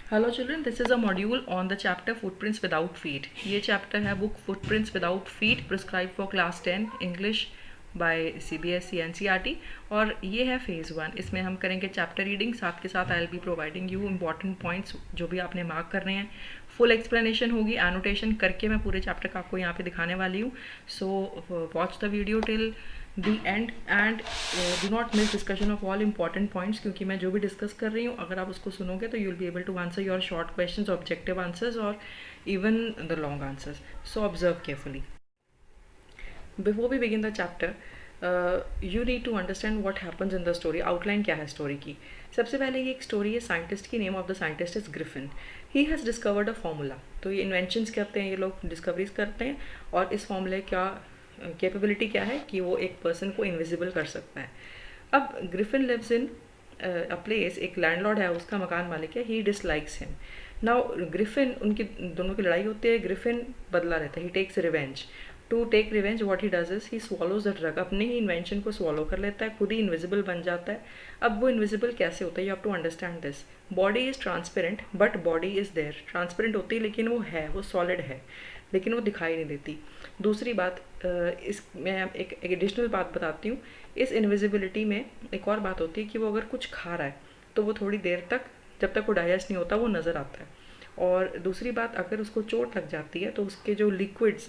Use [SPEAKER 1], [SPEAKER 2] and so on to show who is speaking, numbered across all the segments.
[SPEAKER 1] Hello children, this is a module on the chapter footprints without feet. ये chapter है book footprints without feet prescribe for class 10 English by CBSE NCERT। और ये है phase 1। इसमें हम करेंगे chapter reading, साथ के साथ I will be providing you important points जो भी आपने मार्क करने हैं। फुल एक्सप्लेनेशन होगी, एनोटेशन करके मैं पूरे चैप्टर का आपको यहाँ पे दिखाने वाली हूँ। So watch the video till the and and do not miss discussion of all important points, क्योंकि मैं जो भी डिस्कस कर रही हूँ अगर आप उसको सुनोगे तो you will be able to answer your short questions, objective answers और even the long answers. So observe carefully. Before we begin the chapter you need to understand what happens in the story. Outline क्या है story की। सबसे पहले ये एक story है scientist की। Name of the scientist is Griffin. He has discovered a formula. तो ये इन्वेंशंस करते हैं, ये लोग डिस्कवरीज करते हैं, और इस फॉर्मूले का कैपेबिलिटी क्या है कि वो एक पर्सन को इनविजिबल कर सकता है। अब Griffin lives in a place, एक लैंडलॉर्ड है, उसका मकान मालिक है, he dislikes him. Now Griffin, उनकी दोनों की लड़ाई होती है, ग्रिफिन बदला रहता है, he takes revenge. To take revenge what he does is he swallows the drug. अपने ही इन्वेंशन को स्वॉलो कर लेता है, खुद ही इनविजिबल बन जाता है। अब वो इनविजिबल कैसे होता है, you have to understand this. Body is transparent but body is there. Transparent होती है लेकिन वो है, वो सॉलिड है, लेकिन वो दिखाई नहीं देती। दूसरी बात, इस मैं एक एडिशनल बात बताती हूँ। इस इनविजिबिलिटी में एक और बात होती है कि वो अगर कुछ खा रहा है तो वो थोड़ी देर तक, जब तक वो डाइजेस्ट नहीं होता, वो नज़र आता है। और दूसरी बात, अगर उसको चोट लग जाती है तो उसके जो लिक्विड्स,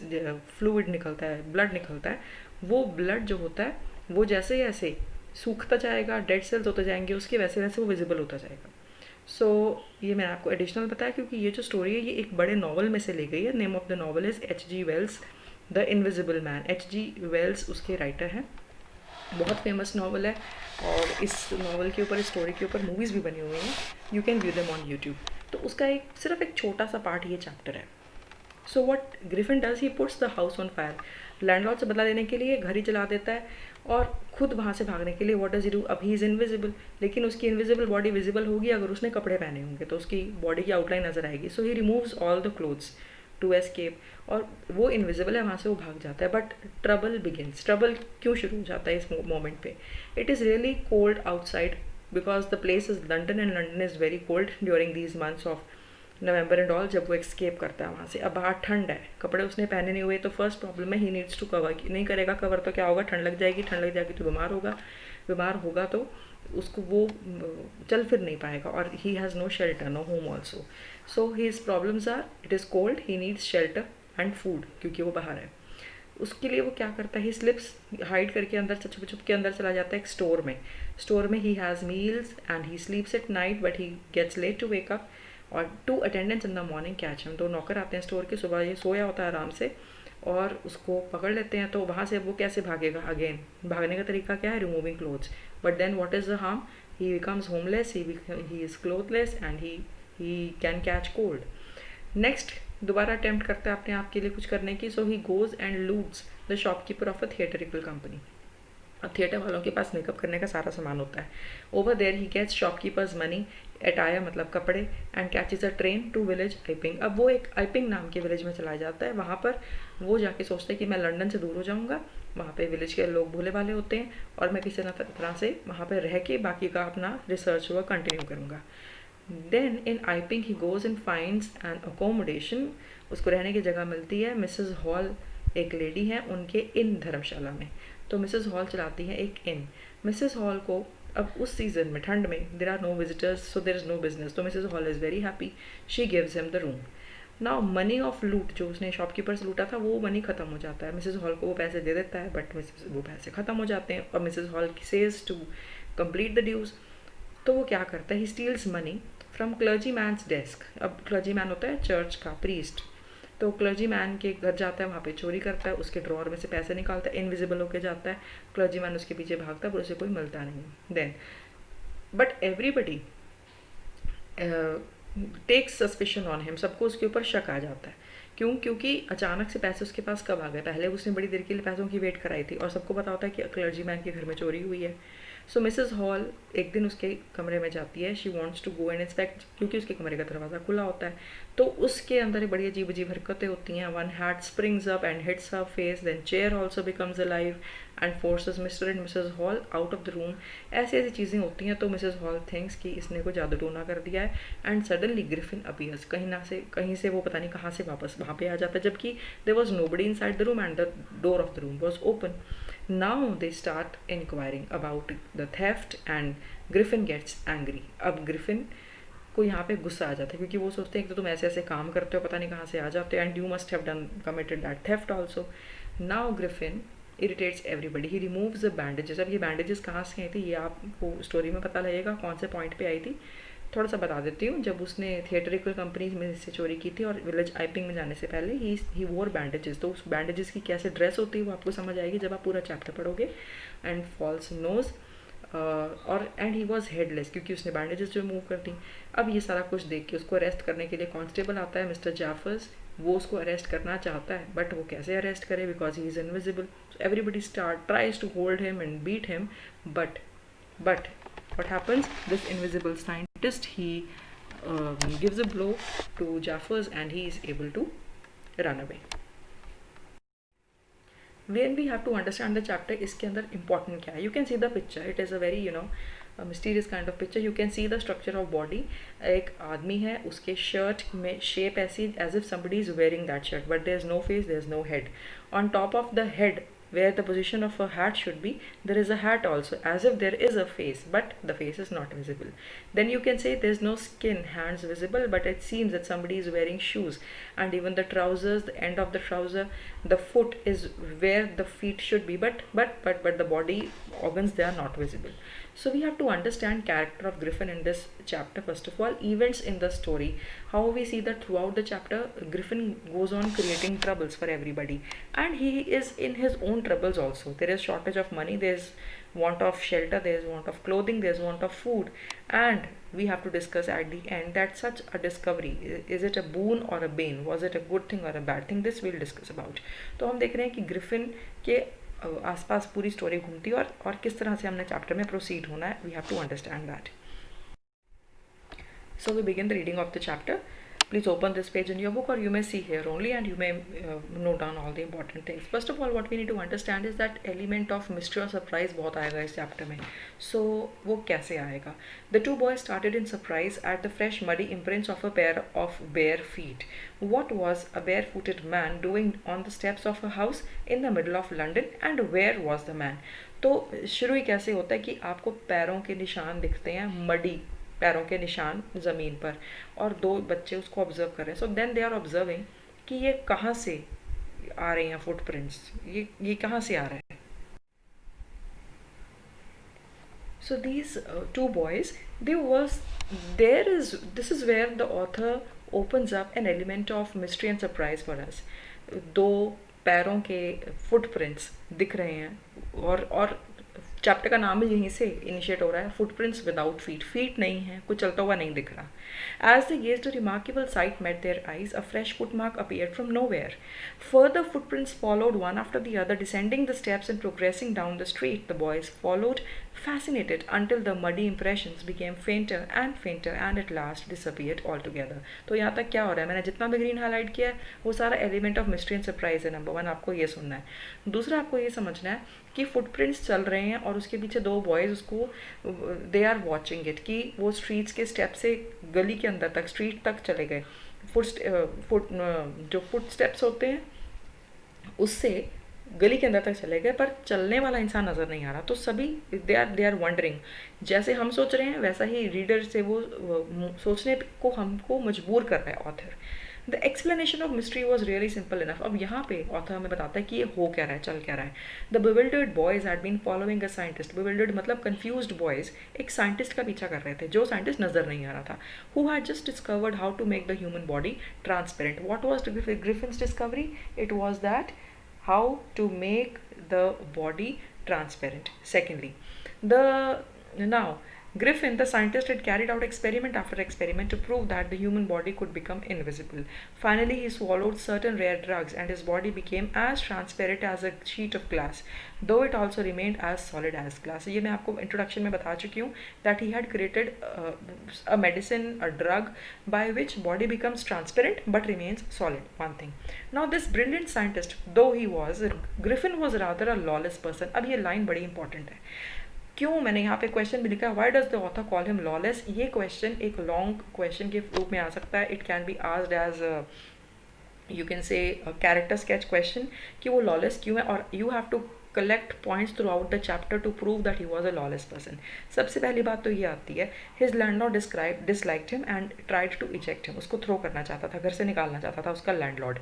[SPEAKER 1] फ्लूइड निकलता है, ब्लड निकलता है, वो ब्लड जो होता है वो जैसे जैसे सूखता जाएगा, डेड सेल्स होते जाएंगे उसके, वैसे वैसे वो विजिबल होता जाएगा। सो ये मैंने आपको एडिशनल बताया क्योंकि ये जो स्टोरी है ये एक बड़े नॉवल में से ली गई है। Name of the novel is H.G. Wells the invisible man. H.G. Wells उसके राइटर हैं। बहुत फेमस नॉवल है, और इस नॉवल के ऊपर, इस स्टोरी के ऊपर मूवीज़ भी बनी हुई हैं। You can view them on YouTube. तो उसका एक सिर्फ एक छोटा सा पार्ट ये चैप्टर है। So what Griffin does, he puts the house on fire. Landlord से बदला लेने के लिए घर ही जला देता है, और खुद वहाँ से भागने के लिए वॉट डज ही डू, अब ही इज़ इनविजिबल, लेकिन उसकी इनविजिबल बॉडी विजिबल होगी अगर उसने कपड़े पहने होंगे, तो उसकी बॉडी की आउटलाइन नजर आएगी। So he removes all the clothes to escape, और वो इनविजिबल है, वहाँ से वो भाग जाता है। But trouble begins. ट्रबल क्यों शुरू हो जाता है इस मोमेंट पे? It is really cold outside because the place is London, and London is very cold during these months of November and all, जब वो एक्सकेप करता है वहाँ से। अब बाहर ठंड है, कपड़े उसने पहने नहीं हुए, तो फर्स्ट प्रॉब्लम है ही नीड्स टू कवर। नहीं करेगा कवर तो क्या होगा, ठंड लग जाएगी, ठंड लग जाएगी तो बीमार होगा, बीमार होगा तो उसको वो चल फिर नहीं पाएगा, और he has no shelter, no home also. So his problems are, it is cold, he needs shelter and food, क्योंकि वो बाहर है। उसके लिए वो क्या करता है, ही स्लिप्स, हाइड करके अंदर से, छुप छुप के अंदर चला जाता है एक स्टोर में। स्टोर में he has meals and he sleeps at night, but he gets late to wake up, और two attendants in the morning catch him. दो नौकर आते हैं स्टोर के, सुबह ये सोया होता है आराम से, और उसको पकड़ लेते हैं। तो वहाँ से वो कैसे भागेगा? अगेन भागने का तरीका क्या है? Removing clothes. But then what is the harm? He becomes homeless, he is clothless, and he can catch cold. Next दोबारा अटेम्प्ट करता है अपने आप के लिए कुछ करने की। So he goes and loots the shopkeeper of a theatrical company. अब थिएटर वालों के पास मेकअप करने का सारा सामान होता है। Over there he gets shopkeeper's money, attire मतलब कपड़े, and catches a train to village Iping. अब वो एक आइपिंग नाम के विलेज में चला जाता है। वहाँ पर वो जाके सोचता है कि मैं लंदन से दूर हो जाऊँगा, वहाँ पे विलेज के लोग भोले भाले होते हैं, और मैं किसी तरह से वहाँ पर रह के बाकी का अपना रिसर्च वर्क कंटिन्यू करूँगा। Then in Iping he goes and finds an accommodation. उसको रहने की जगह मिलती है। मिसेस हॉल एक लेडी है, उनके इन धर्मशाला में। तो मिसेस हॉल चलाती हैं एक इन। मिसेस हॉल को अब उस सीज़न में, ठंड में, there are no visitors, so there is no business, तो Mrs Hall is very happy. She gives him the room. Now money of loot, जो उसने शॉपकीपर से लूटा था, वो मनी खत्म हो जाता है। मिसेस हॉल को वो पैसे दे देता है, बट वो पैसे खत्म हो जाते हैं, और Mrs Hall says to complete the dues. तो वो क्या करता है, he steals money from clergy man's desk. अब क्लर्जी मैन होता है चर्च का प्रीस्ट, तो क्लर्जी मैन के घर जाता है, वहाँ पे चोरी करता है, उसके ड्रॉर में से पैसे निकालता है, इनविजिबल होके जाता है। क्लर्जी मैन उसके पीछे भागता है, पर उसे कोई मिलता नहीं। Then but everybody takes suspicion on him. सबको उसके ऊपर शक आ जाता है। क्यों? क्योंकि अचानक से पैसे उसके पास कब आ गए? पहले उसने बड़ी देर के लिए पैसों की वेट कराई थी, और सबको पता होता है कि क्लर्जी मैन के घर में चोरी हुई है। सो मिसेस हॉल एक दिन उसके कमरे में जाती है। She wants to go and inspect, क्योंकि उसके कमरे का दरवाज़ा खुला होता है। तो उसके अंदर बड़ी अजीब अजीब हरकतें होती हैं। One hat springs up and hits her face, then chair also becomes alive, and forces Mr and Mrs Hall out of the room. ऐसी ऐसी चीज़ें होती हैं तो मिसेस हॉल थिंक्स कि इसने कोई जादू टोना कर दिया है, एंड सडनली ग्रिफिन अपीयर्स। कहीं से वो पता नहीं कहाँ से वापस वहाँ पे आ जाता है, जबकि there was nobody inside the room and the door of the room was open. Now they start inquiring about the theft and Griffin gets angry. अब ग्रिफिन को यहाँ पे गुस्सा आ जाता है, क्योंकि वो सोचते हैं कि तो तुम ऐसे ऐसे काम करते हो, पता नहीं कहाँ से आ जाते हो, and you must have done committed that theft also. Now Griffin irritates everybody, he removes the bandages. अब ये बैंडेजेस कहाँ से आई थी ये आपको स्टोरी में पता लगेगा कौन से पॉइंट पे आई थी, थोड़ा सा बता देती हूँ। जब उसने थिएटरिकल कंपनी में से चोरी की थी और विलेज आइपिंग में जाने से पहले ही वोर बैंडेजेस, तो उस बैंडेजेस की कैसे ड्रेस होती है वो आपको समझ आएगी जब आप पूरा चैप्टर पढ़ोगे। एंड फॉल्स नोज और एंड ही वॉज हेडलेस, क्योंकि उसने बैंडेजेस रिमूव कर दी। अब ये सारा कुछ देख के उसको अरेस्ट करने के लिए कांस्टेबल आता है, मिस्टर जाफर्स। वो उसको अरेस्ट करना चाहता है, बट वो कैसे अरेस्ट करे, because he is invisible. Everybody tries to hold him and beat him, but what happens, this invisible scientist, he gives a blow to Jaffers and he is able to run away. When we have to understand the chapter, इसके अंदर important क्या है? You can see the picture, it is a very a mysterious kind of picture. You can see the structure of body. एक आदमी है, उसके shirt में shape ऐसी as if somebody is wearing that shirt, but there is no face, there is no head. On top of the head, where the position of a hat should be, there is a hat also, as if there is a face, but the face is not visible. Then you can say there is no skin, hands visible, but it seems that somebody is wearing shoes, and even the trousers, the end of the trouser, the foot is where the feet should be, but the body organs, they are not visible. So we have to understand character of Griffin in this chapter. First of all, events in the story, how we see that throughout the chapter Griffin goes on creating troubles for everybody, and he is in his own troubles also. There is shortage of money, there is want of shelter, there is want of clothing, there is want of food, and we have to discuss at the end that such a discovery, is it a boon or a bane, was it a good thing or a bad thing, this we'll discuss about. तो हम देख रहे हैं कि Griffin के आसपास पूरी story घूमती है, और किस तरह से हमने चैप्टर में प्रोसीड होना है, we have to understand that. So we begin the reading of the chapter. Please open this page in your book, or you may see here only, and you may note down all the important things. First of all, what we need to understand is that element of mystery और surprise बहुत आएगा इस chapter में. So वो कैसे आएगा? The two boys started in surprise at the fresh muddy imprints of a pair of bare feet. What was a barefooted man doing on the steps of a house in the middle of London, and where was the man? तो शुरू ही कैसे होता है कि आपको पैरों के निशान दिखते हैं, मडी पैरों के निशान ज़मीन पर, और दो बच्चे उसको ऑब्जर्व कर रहे हैं. So then they are observing कि ये कहाँ से आ रहे हैं फुटप्रिंट्स, ये कहाँ से आ रहा है. So these two boys, this is where the author opens up an element of mystery and surprise for us. दो पैरों के फुटप्रिंट्स दिख रहे हैं, और चैप्टर का नाम भी यहीं से इनिशिएट हो रहा है, फुटप्रिंट्स विदाउट फीट. फीट नहीं है, कुछ चलता हुआ नहीं दिख रहा. As they gazed, a remarkable sight met their eyes. A fresh footmark appeared from nowhere. Further footprints followed one after the other, descending the steps and progressing down the street. The boys followed, fascinated, until the muddy impressions became fainter and at last disappeared altogether. तो यहाँ तक क्या हो रहा है, मैंने जितना भी ग्रीन हाईलाइट किया है वो सारा element of mystery and surprise है. नंबर वन आपको ये सुनना है. दूसरा आपको ये समझना है कि फुटप्रिंट्स चल रहे हैं और उसके पीछे दो बॉयज़ उसको दे आर वॉचिंग इट, कि वो स्ट्रीट्स के स्टेप से गली के अंदर तक, स्ट्रीट तक चले गए. जो फुट स्टेप्स होते हैं उससे गली के अंदर तक चले गए, पर चलने वाला इंसान नज़र नहीं आ रहा. तो सभी दे आर वंडरिंग. जैसे हम सोच रहे हैं वैसा ही रीडर से वो सोचने को हमको मजबूर कर रहा है author. The explanation of mystery was really simple enough. अब यहाँ पे ऑथर हमें बताता है कि ये हो क्या रहा है, चल क्या रहा है. The bewildered boys had been following a scientist. Bewildered मतलब कंफ्यूज्ड बॉयज एक साइंटिस्ट का पीछा कर रहे थे, जो साइंटिस्ट नजर नहीं आ रहा था. Who had just discovered how to make the human body transparent. What was Griffin's discovery? It was that how to make the body transparent. Secondly, now Griffin, the scientist, had carried out experiment after experiment to prove that the human body could become invisible. Finally, he swallowed certain rare drugs and his body became as transparent as a sheet of glass, though it also remained as solid as glass. ये मैं आपको introduction में बता चुकी हूँ that he had created a medicine, a drug by which body becomes transparent but remains solid. One thing. Now this brilliant scientist, though he was, Griffin was rather a lawless person. अब ये line बड़ी important है. क्यों मैंने यहाँ पे question भी लिखा है why does the author call him lawless. ये क्वेश्चन एक लॉन्ग क्वेश्चन के रूप में आ सकता है. It can be asked as you can say character sketch question कि वो लॉलेस क्यों है, और you have to collect points throughout the chapter to prove that he was a lawless person. सबसे पहली बात तो ये आती है, his landlord disliked him and tried to eject him. उसको थ्रो करना चाहता था, घर से निकालना चाहता था उसका landlord.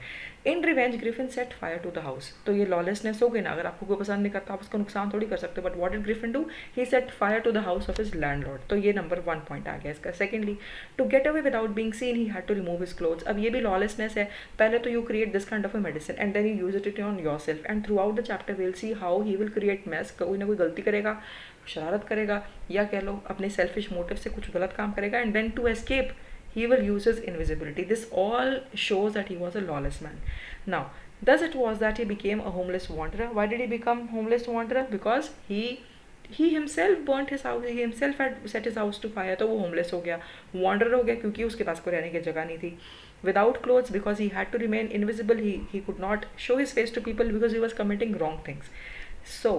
[SPEAKER 1] In revenge, Griffin set fire to the house. तो ये lawlessness हो गई ना. अगर आपको कोई पसंद नहीं करता आप उसको नुकसान थोड़ी कर सकते हो. But what did Griffin do? He set fire to the house of his landlord. तो ये नंबर 1 पॉइंट आ गया इसका. Secondly, to get away without being seen, he had to remove his clothes. अब ये भी lawlessness है. पहले तो you create this kind of a medicine and then you use it on yourself. And throughout the chapter we'll see how he will create mess. कोई ना कोई गलती करेगा, शरारत करेगा, या कह लो अपने selfish motive से कुछ गलत काम करेगा, and then to escape he will use his invisibility. This all shows that he was a lawless man. Now, thus it was that he became a homeless wanderer. Why did he become homeless wanderer? Because he himself burnt his house. He himself had set his house to fire. तो वो homeless हो गया, wanderer हो गया, क्योंकि उसके पास कोई रहने की जगह नहीं थी. Without clothes, because he had to remain invisible, he could not show his face to people because he was committing wrong things. So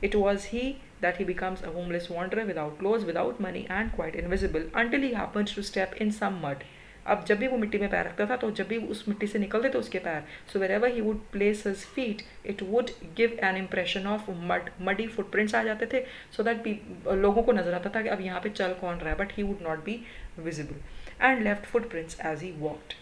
[SPEAKER 1] it was he that he becomes a homeless wanderer without clothes, without money and quite invisible until he happens to step in some mud. अब जब भी वो मिट्टी में पैर रखता था तो जब भी उस मिट्टी से निकलते थे उसके पैर, so wherever he would place his feet it would give an impression of mud. muddy footprints आ जाते थे, so that लोगों को नजर आता था कि अब यहाँ पे चल कौन रहा है, but he would not be visible, and left footprints as he walked.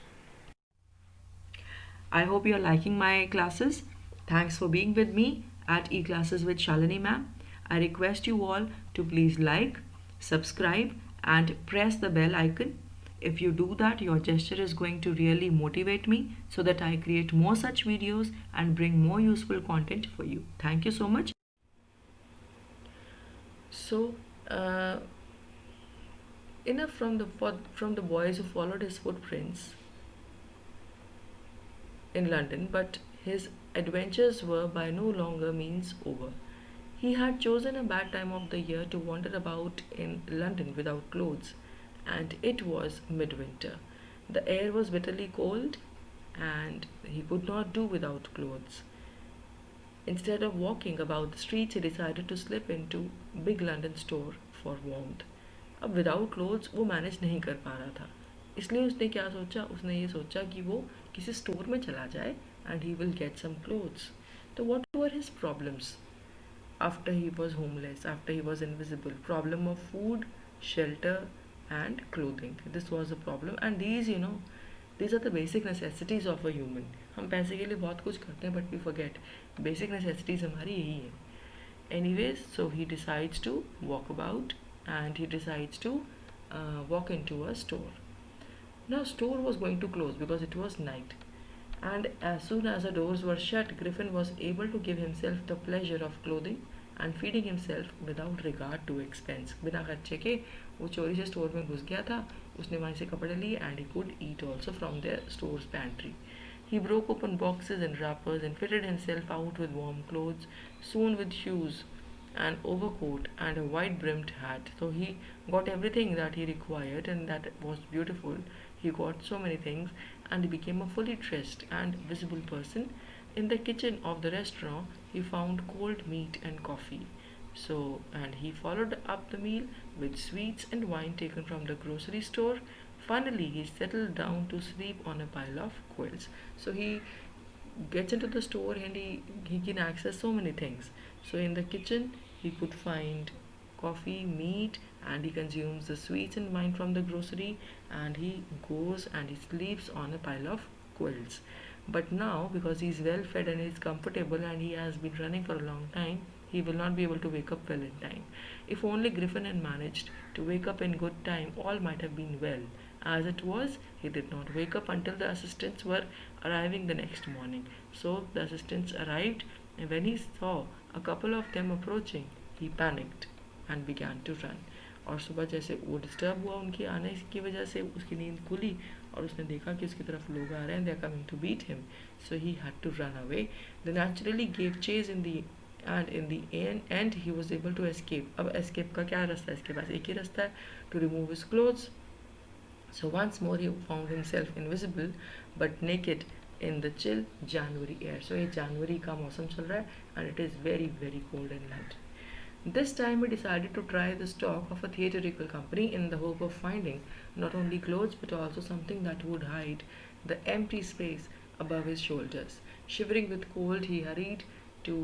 [SPEAKER 1] I hope you are liking my classes. Thanks for being with me at eClasses with Shalini ma'am. I request you all to please like, subscribe and press the bell icon. If you do that, your gesture is going to really motivate me so that I create more such videos and bring more useful content for you. Thank you so much. So, enough from the boys who followed his footprints in London, but his adventures were by no longer means over. He had chosen a bad time of the year to wander about in London without clothes, and it was midwinter. The air was bitterly cold, and he could not do without clothes. Instead of walking about the streets, he decided to slip into big London store for warmth. अब without clothes वो manage नहीं कर पा रहा था, इसलिए उसने क्या सोचा, उसने ये सोचा कि वो किसी स्टोर में चला जाए and he will get some clothes. So what were his problems after he was homeless, after he was invisible? Problem of food, shelter and clothing. This was a problem, and these are the basic necessities of a human. हम पैसे के लिए बहुत कुछ करते हैं but we forget basic necessities हमारी यही है. Anyways, so he decides to walk about and he decides to walk into a store. Now store was going to close because it was night, and as soon as the doors were shut, Griffin was able to give himself the pleasure of clothing and feeding himself without regard to expense. बिना खर्चे के वो चोरी से store में घुस गया था, उसने वहीं से कपड़े लिए and he could eat also from their store's pantry. He broke open boxes and wrappers and fitted himself out with warm clothes, soon with shoes, an overcoat and a wide-brimmed hat. So he got everything that he required, and that was beautiful. He got so many things, and he became a fully dressed and visible person. In the kitchen of the restaurant, he found cold meat and coffee. So, and he followed up the meal with sweets and wine taken from the grocery store. Finally, he settled down to sleep on a pile of quilts. So he gets into the store and he can access so many things. So in the kitchen, he could find coffee, meat, and he consumes the sweets and wine from the grocery, and he goes and he sleeps on a pile of quilts. But now, because he's well fed and he's comfortable and he has been running for a long time, he will not be able to wake up well in time. If only Griffin had managed to wake up in good time, all might have been well. As it was, he did not wake up until the assistants were arriving the next morning. So the assistants arrived, and when he saw a couple of them approaching, he panicked and began to run. और सुबह जैसे वो disturb हुआ उनके आने की वजह से, उसकी नींद खुली और उसने देखा कि उसकी तरफ लोग आ रहे हैं, they are coming to beat him, so he had to run away. They naturally gave chase in the end in the end he was able to escape. अब एस्केप का क्या रास्ता है, इसके पास एक ही रास्ता है, to remove his clothes. So once more he found himself invisible but naked in the chill January air. So ये January का मौसम चल रहा है and it is very very cold in London. This time he decided to try the stock of a theatrical company in the hope of finding not only clothes but also something that would hide the empty space above his shoulders. Shivering with cold, he hurried to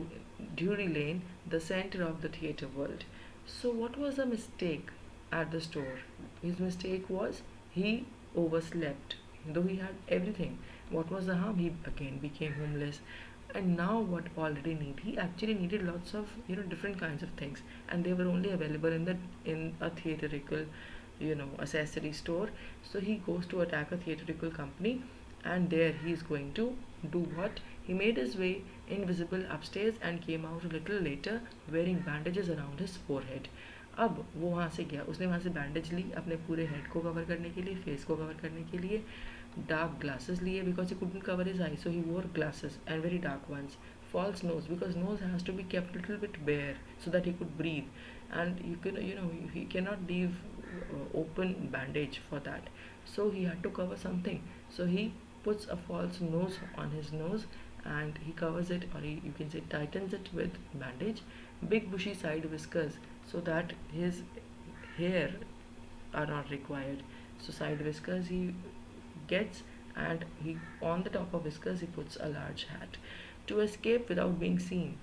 [SPEAKER 1] Drury Lane, the center of the theatre world. So what was the mistake at the store? His mistake was he overslept, though he had everything. What was the harm? He again became homeless. And now what already need? He actually needed lots of different kinds of things, and they were only available in a theatrical accessory store. So he goes to attack a theatrical company, and there he is going to do what? He made his way invisible upstairs and came out a little later wearing bandages around his forehead. अब वो वहाँ से गया, उसने वहाँ से bandage ली अपने पूरे हेड को कवर करने के लिए, फेस को कवर करने के लिए, डार्क ग्लासेस लिए because he couldn't cover his eye, so he wore glasses and very dark ones. False nose because nose has to be kept a little bit bare so that he could breathe, and he cannot leave open bandage for that, so he had to cover something. So he puts a false nose on his nose and he covers it, or you can say tightens it with bandage. Big bushy side whiskers so that his hair are not required. So side whiskers he gets, and he on the top of whiskers he puts a large hat. To escape without being seen,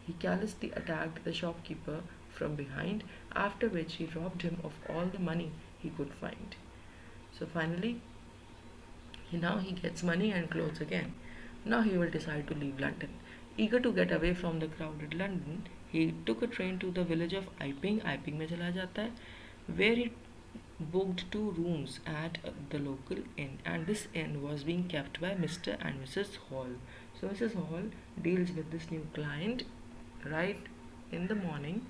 [SPEAKER 1] he callously attacked the shopkeeper from behind, after which he robbed him of all the money he could find. So finally, now he gets money and clothes again. Now he will decide to leave London. Eager to get away from the crowded London, he took a train to the village of Iping. Iping में चला जाता है, where he booked 2 rooms at the local inn, and this inn was being kept by Mr. and Mrs. Hall. So Mrs. Hall deals with this new client right in the morning.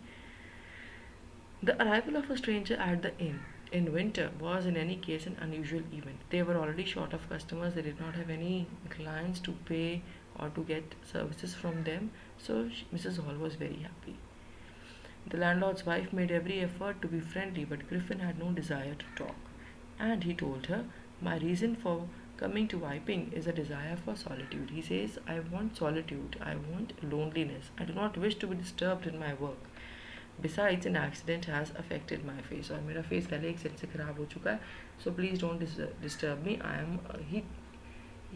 [SPEAKER 1] The arrival of a stranger at the inn in winter was in any case an unusual event. They were already short of customers, they did not have any clients to pay or to get services from them, so Mrs. Hall was very happy. The landlord's wife made every effort to be friendly, but Griffin had no desire to talk, and he told her, "My reason for coming to Iping is a desire for solitude." He says, "I want solitude, I want loneliness, I do not wish to be disturbed in my work. Besides, an accident has affected my face, और मेरा face पहले एक set से खराब हो चुका है, so please don't disturb me. I am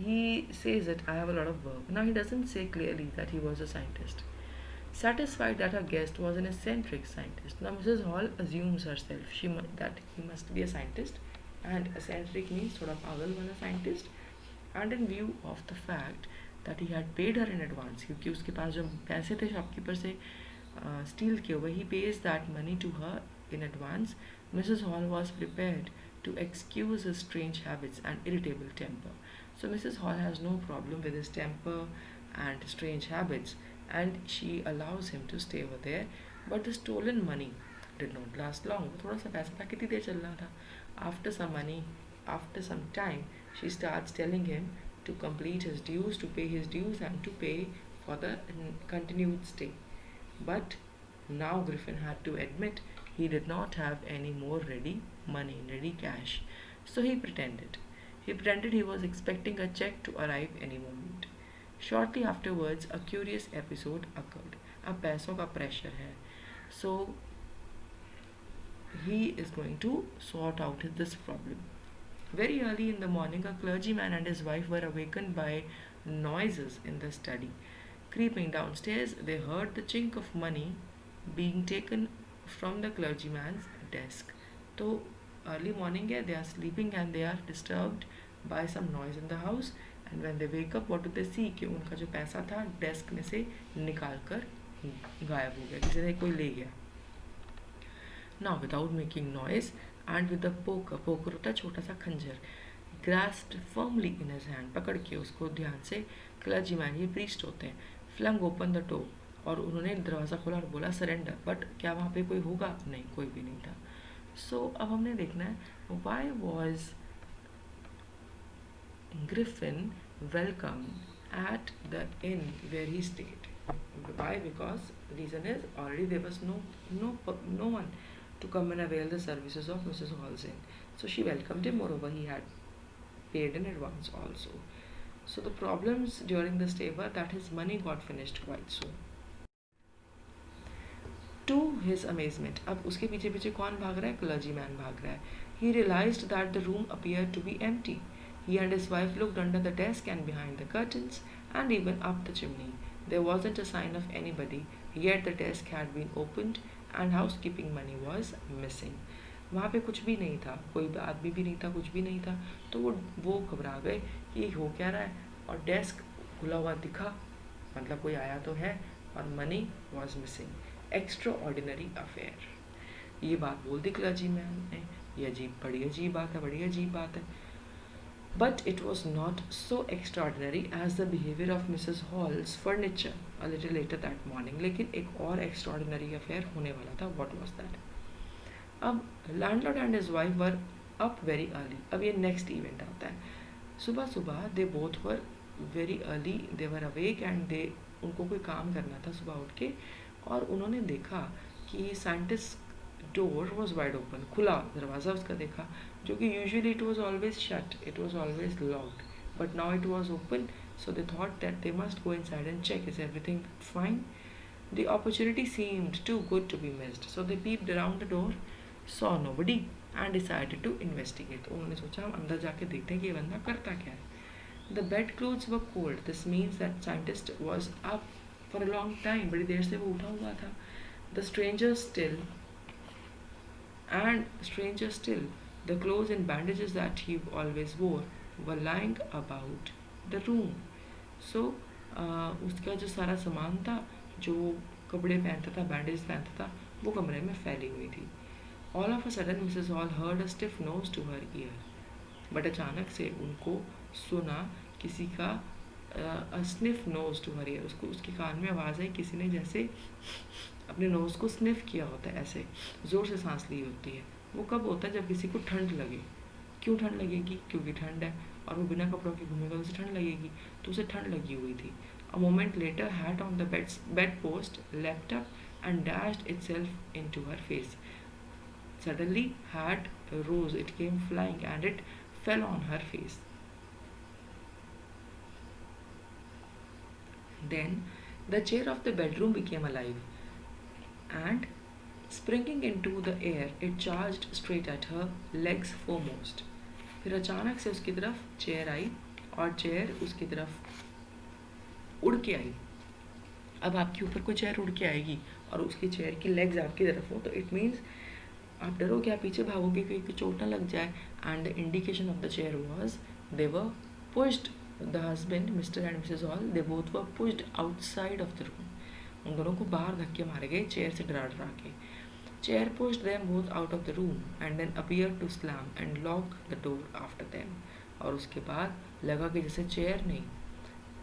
[SPEAKER 1] he says that I have a lot of work." Now he doesn't say clearly that he was a scientist. Satisfied that her guest was an eccentric scientist, now Mrs. Hall assumes herself that he must be a scientist, and eccentric means थोड़ा पागल वाला scientist, and in view of the fact that he had paid her in advance, क्योंकि उसके पास जो पैसे थे shopkeeper से steal किए हुए, he pays that money to her in advance. Mrs. Hall was prepared to excuse his strange habits and irritable temper. So Mrs. Hall has no problem with his temper and strange habits, and she allows him to stay over there. But the stolen money did not last long. थोड़ा सा पैसा था, कितनी देर चल रहा था. After some time, she starts telling him to complete his dues, to pay his dues, and to pay for the continued stay. But now Griffin had to admit he did not have any more ready money, ready cash. So he pretended. He was expecting a check to arrive any moment. Shortly afterwards, a curious episode occurred. अब पैसों का pressure है. So he is going to sort out this problem. Very early in the morning, a clergyman and his wife were awakened by noises in the study. Creeping downstairs, they heard the chink of money being taken from the clergyman's desk. So early morning है, they are sleeping and they are disturbed by some noise in the house, and when they wake up, what do they see? कि उनका जो पैसा था desk में से निकाल कर गायब हो गया, किसी ने कोई ले गया. Now without making noise and with the poker होता है छोटा सा खंजर, grasped firmly in his hand, पकड़ के उसको ध्यान से, clergyman ये priest होते हैं, flung open the door, और उन्होंने दरवाज़ा खोला और बोला सरेंडर. बट क्या वहाँ पे कोई होगा? नहीं, कोई भी नहीं था. सो अब हमने देखना है why was Griffin welcomed at the inn where he stayed. Why? Because reason is already there was no one to come and avail the services of Mrs. Halsey. So she welcomed him. Moreover, he had paid in advance also. So the problems during the stay were that his money got finished quite soon. To his amazement, अब उसके पीछे पीछे कौन भाग रहा है? Clergy man भाग रहा है. He realized that the room appeared to be empty. He and his wife looked under the desk and behind the curtains and even up the chimney. There wasn't a sign of anybody, yet the desk had been opened and housekeeping money was missing. वहाँ पे कुछ भी नहीं था, कोई आदमी भी नहीं था, कुछ भी नहीं था. तो वो घबरा गए कि हो क्या रहा है, और डेस्क खुला हुआ दिखा, मतलब कोई आया तो है, और money was missing. Extra ordinary affair. ये बात बोल दी क्लर्जी मैन ने. ये बड़ी अजीब बात है, बड़ी अजीब बात है. But it was not so extraordinary as the behavior of Mrs. Hall's furniture a little later that morning. लेकिन एक और extraordinary affair होने वाला था. What was that? अब landlord and his wife were up very early. अब ये next event आता है. सुबह सुबह they both were very early. They were awake and उनको कोई काम करना था सुबह उठ के, और उन्होंने देखा कि scientist door was wide open. खुला दरवाज़ा उसका देखा, जो कि usually it was always shut, it was always locked, but now it was open. So they thought that they must go inside and check is everything fine. The opportunity seemed too good to be missed. So they peeped around the door, saw nobody and decided to investigate. उन्होंने सोचा हम अंदर जाके देखते हैं कि ये बंदा करता क्या है. The bed clothes were cold. This means that scientist was up for a long time. बड़ी देर से वो उठा हुआ था. The stranger still the clothes and bandages that he always wore were lying about the room. So उसका जो सारा सामान था, जो कपड़े पहनता था, बैंडेज पहनता था, वो कमरे में फैली हुई थी. All of a sudden Mrs. Hall heard a stiff nose to her ear. But अचानक से उनको सुना किसी का sniff nose to her ear. उसको उसके कान में आवाज़ आई, किसी ने जैसे अपने नोज़ को स्निफ किया होता है, ऐसे ज़ोर से सांस ली होती है. वो कब होता है? जब किसी को ठंड लगे. क्यों ठंड लगेगी? क्योंकि ठंड है, और वो बिना कपड़ों के घूमेगा तो उसे ठंड लगेगी. तो उसे ठंड लगी हुई थी. A moment later hat on the bed post left up and dashed itself into her face. Suddenly hat rose, it came flying and it fell on her face. Then the chair of the bedroom became alive and springing into the air it charged straight at her legs foremost. फिर अचानक से उसकी तरफ chair I और chair उसकी तरफ उड़ के आई. अब आपके ऊपर कोई चेयर उड़ के आएगी और उसकी चेयर की लेग्स आपकी तरफ हो, तो इट मीन्स आप डरो क्या, पीछे भागोगे क्योंकि चोट ना लग जाए. And the indication of the chair was they were pushed. The husband mister and Mrs hall they both were pushed outside of the room. उन दोनों को बाहर धक्के मारे गए चेयर से डरा डरा के. Chair pushed them both out of the room and then appear to slam and lock the door after them. और उसके बाद लगा कि जैसे चेयर ने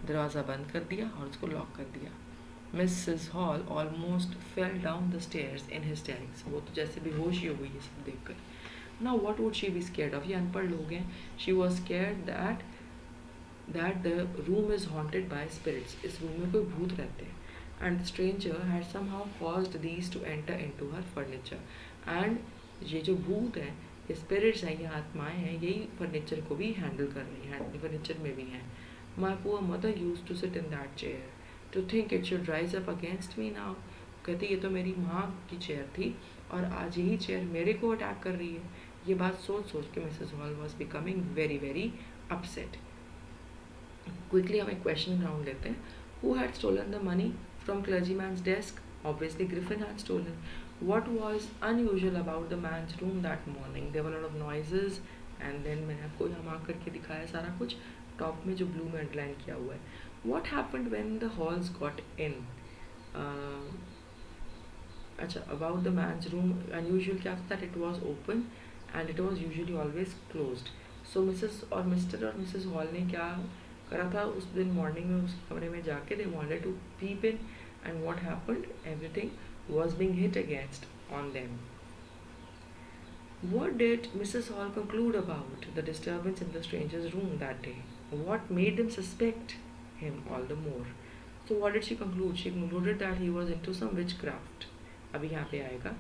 [SPEAKER 1] दरवाज़ा बंद कर दिया और उसको लॉक कर दिया. Mrs. Hall almost fell down the stairs in hysterics. वो तो जैसे बेहोश ही हो गई ये सब देखकर. Now what would she be scared of? ये अनपढ़ लोग हैं. She was scared that the room is haunted by spirits. इस रूम में कोई भूत रहते हैं. And the stranger had somehow caused these to enter into her furniture. And ये जो भूत हैं, ये spirits हैं, ये आत्माएं हैं, यही फर्नीचर को भी हैंडल कर रही हैं, फर्नीचर में भी हैं. My poor mother used to sit in that chair. To think it should rise up against me now. कहती ये तो मेरी माँ की चेयर थी और आज यही चेयर मेरे को अटैक कर रही है. ये बात सोच सोच के Mrs Hall was becoming very very upset. Quickly हम एक क्वेश्चन राउंड लेते हैं. Who had stolen the money from clergyman's desk? Obviously Griffin had stolen. What was unusual about the man's room that morning? There were a lot of noises and then मैंने आपको यहाँ mark करके दिखाया सारा कुछ top में जो blue में अंडरलाइन किया हुआ है. What happened when the Halls got in? अच्छा, about the man's room, unusual क्या था? That it was open and it was usually always closed. So Mrs. और Mr. और Mrs. Hall ने क्या करा था उस दिन मॉर्निंग में उस कमरे में जाके? They wanted to peep in and what happened? Everything was being hit against on them. What did Mrs. Hall conclude about the disturbance in the stranger's room that day? What made them suspect him all the more? So what did she conclude? She concluded that he was into some witchcraft. अभी यहाँ पे आएगा.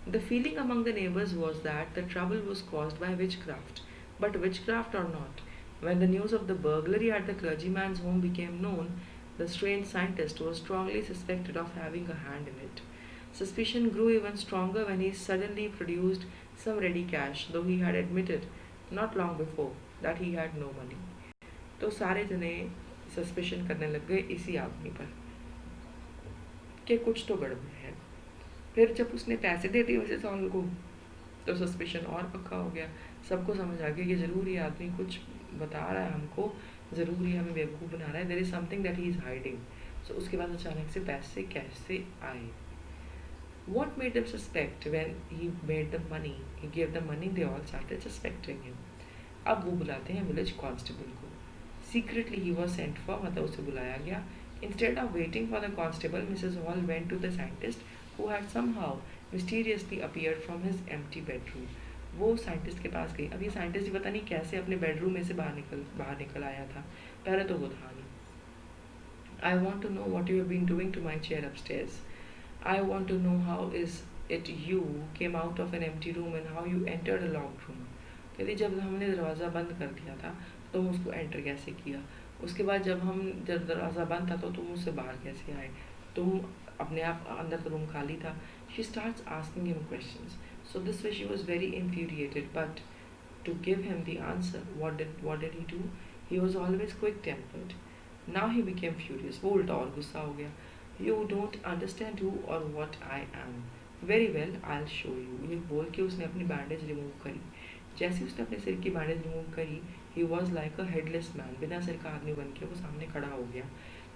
[SPEAKER 1] The feeling among the neighbors was that the trouble was caused by witchcraft. But witchcraft or not, when the news of the burglary at the clergyman's home became known, the strange scientist was strongly suspected of having a hand in it. Suspicion grew even stronger when he suddenly produced some ready cash, though he had admitted not long before that he had no money. तो सारे जने suspicion करने लग गए इसी आदमी पर कि कुछ तो गड़बड़ है. फिर जब उसने पैसे दे दिए उसे सॉल को तो सस्पिशन और पक्का हो गया. सबको समझ आ गया कि ज़रूर ये आदमी कुछ बता रहा है हमको, ज़रूर ये हमें बेवकूफ़ बना रहा है. There is something that he is hiding. So उसके बाद अचानक से पैसे कैसे आए? What made them suspect when he made the money? He gave the money. They all started suspecting him. अब वो बुलाते हैं विलेज कांस्टेबल को. Secretly he was sent for, मतलब उसे बुलाया गया. Instead of waiting for the constable, Mrs. Hall went to the scientist who had somehow mysteriously appeared from his empty bedroom. वो साइंटिस्ट के पास गई. अब ये साइंटिस्ट ही पता नहीं कैसे अपने बेडरूम में से बाहर निकल आया था. पहले तो वो था नहीं. I want to know what you have been doing to my chair upstairs. I want to know how is it you came out of an empty room and how you entered a locked room. कहती जब हमने दरवाज़ा बंद कर दिया था तो तुम उसको एंटर कैसे किया? उसके बाद जब दरवाज़ा बंद था तो तुम उससे बाहर कैसे आए? तुम अपने आप अंदर तो रूम खाली था. She starts asking him questions. So this way she was very infuriated, but to give him the answer, what did he do? He was always quick-tempered. Now he became furious. वो उल्टा और गुस्सा हो गया. You don't understand who or what I am. Very well, I'll show you. ये बोल के उसने अपनी बैंडेज रिमूव करी. जैसे उसने अपने सिर की बैंडेज रिमूव करी, he was like a headless man. बिना सिर का आदमी बन के वो सामने खड़ा हो गया.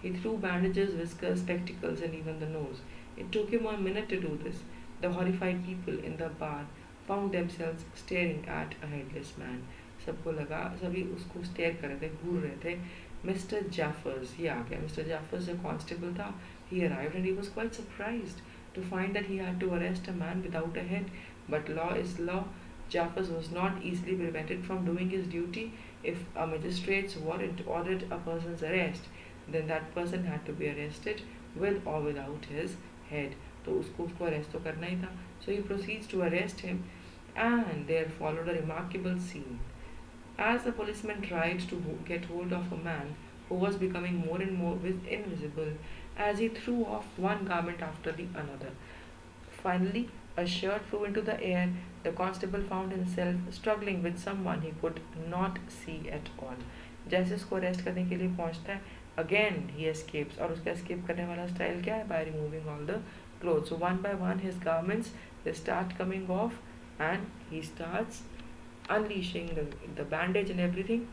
[SPEAKER 1] He threw bandages, whiskers, spectacles, and even the nose. It took him a minute to do this. The horrified people in the bar found themselves staring at a headless man. सबको लगा, सभी उसको स्टेयर कर रहे थे, घूर रहे थे. मिस्टर जैफर्स, ये आ गया. मिस्टर जैफर्स जो कांस्टेबल था, he arrived and he was quite surprised to find that he had to arrest a man without a head. But law is law. Jaffers was not easily prevented from doing his duty. If a magistrate's warrant ordered a person's arrest, then that person had to be arrested with or without his head. तो उसको arrest तो करना ही था. So he proceeds to arrest him, and there followed a remarkable scene. As the policeman tried to get hold of a man who was becoming more and more invisible as he threw off one garment after the another. Finally, a shirt flew into the air. The constable found himself struggling with someone he could not see at all. जैसे उसको arrest करने के लिए पहुंचता है, again he escapes. और उसका escape करने वाला स्टाइल क्या है? By removing all the clothes. So one by one his garments they start coming off, and he starts unleashing the bandage and everything.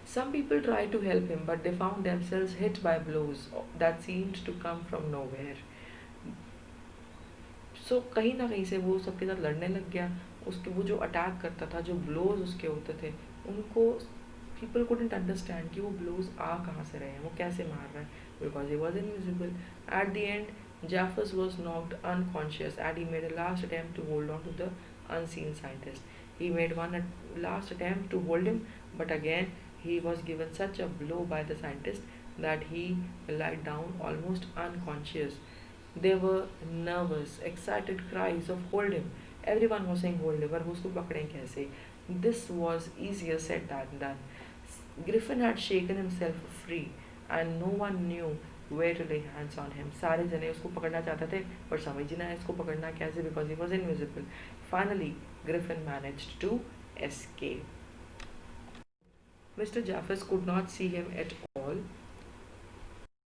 [SPEAKER 1] Some people tried to help him, but they found themselves hit by blows that seemed to come from nowhere. So कहीं ना कहीं से वो सबके साथ लड़ने लग गया. उसके वो जो अटैक करता था, जो ब्लोज उसके होते थे, उनको people couldn't understand कि वो ब्लोज आ कहाँ से रहे हैं, वो कैसे मार रहा है, because he was invisible. At the end, Jaffers was knocked unconscious and he made a last attempt to hold on to the unseen scientist. He made one last attempt to hold him, but again he was given such a blow by the scientist that he lied down almost unconscious. There were nervous, excited cries of hold him. Everyone was saying hold him, but उसको पकड़ें कैसे? This was easier said than done. Griffin had shaken himself free, and no one knew where to lay hands on him. सारे जने उसको पकड़ना चाहते थे, पर समझ ही ना इसको पकड़ना कैसे, because he was invisible. Finally, Griffin managed to escape. Mr. Jaffers could not see him at all.